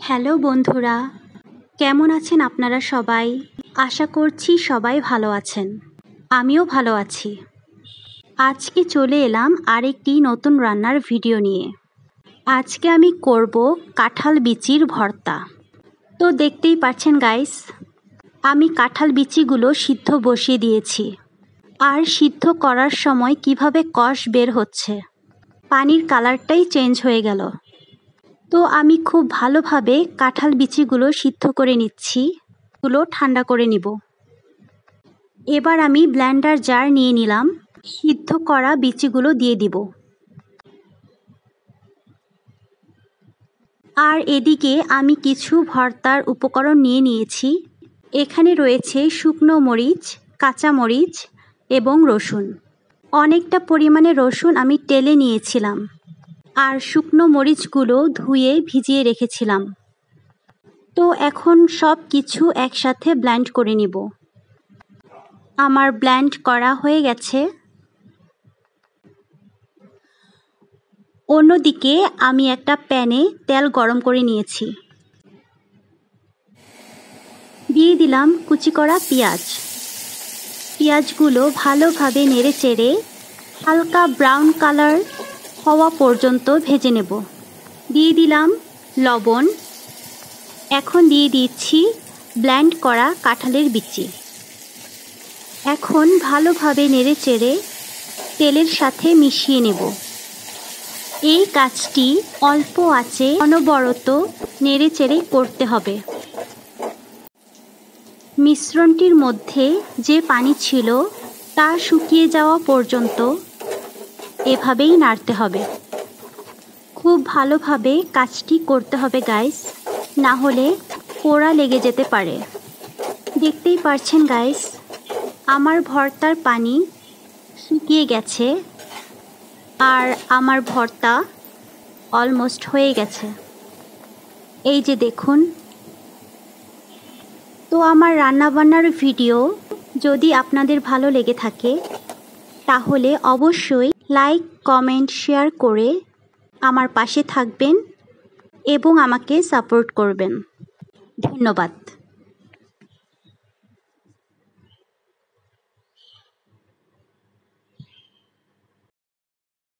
Hello বন্ধুরা, কেমন আছেন আপনারা সবাই? আশা করছি সবাই ভালো আছেন। আমিও ভালো আছি। আজকে চলে এলাম আরেকটি নতুন রান্নার ভিডিও নিয়ে। আজকে আমি করব কাঁঠাল বিচির ভর্তা। তো দেখতেই পাচ্ছেন গাইস, আমি কাঁঠাল বিচিগুলো সিদ্ধ বসিয়ে দিয়েছি। আর সিদ্ধ করার সময় কিভাবে কষ বের হচ্ছে, পানির কালারটাই চেঞ্জ হয়ে গেল। তো আমি খুব ভালোভাবে কাঁঠাল বিচিগুলো সিদ্ধ করে নিচ্ছি, এগুলো ঠান্ডা করে নিব। এবার আমি ব্লেন্ডার জার নিয়ে নিলাম, সিদ্ধ করা বিচিগুলো দিয়ে দিব। আর এদিকে আমি কিছু ভর্তার উপকরণ নিয়ে নিয়েছি। এখানে রয়েছে শুকনো মরিচ, কাঁচা মরিচ এবং রসুন। অনেকটা পরিমাণে রসুন আমি টেলে নিয়েছিলাম, আর শুকনো মরিচগুলো ধুয়ে ভিজিয়ে রেখেছিলাম। তো এখন সব কিছু একসাথে ব্লেন্ড করে নিব। আমার ব্লেন্ড করা হয়ে গেছে। অন্যদিকে আমি একটা প্যানে তেল গরম করে নিয়েছি। দিয়ে দিলাম কুচি করা পেঁয়াজ। পেঁয়াজগুলো ভালোভাবে নেড়েচেড়ে হালকা ব্রাউন কালার হওয়া পর্যন্ত ভেজে নেব। দিয়ে দিলাম লবণ। এখন দিয়ে দিচ্ছি ব্লেন্ড করা কাঁঠালের বিচি। এখন ভালোভাবে নেড়েচেড়ে তেলের সাথে মিশিয়ে নেব। এই কাজটি অল্প আঁচে অনবরত নেড়েচেড়ে করতে হবে। মিশ্রণটির মধ্যে যে পানি ছিল তা শুকিয়ে যাওয়া পর্যন্ত এভাবেই নাড়তে হবে। খুব ভালোভাবে কাজটি করতে হবে গাইস, না হলে পোড়া লেগে যেতে পারে। দেখতেই পারছেন গাইস, আমার ভর্তার পানি শুকিয়ে গেছে আর আমার ভর্তা অলমোস্ট হয়ে গেছে। এই যে দেখুন। তো আমার রান্নাবান্নার ভিডিও যদি আপনাদের ভালো লেগে থাকে তাহলে অবশ্যই লাইক, কমেন্ট, শেয়ার করে আমার পাশে থাকবেন এবং আমাকে সাপোর্ট করবেন। ধন্যবাদ।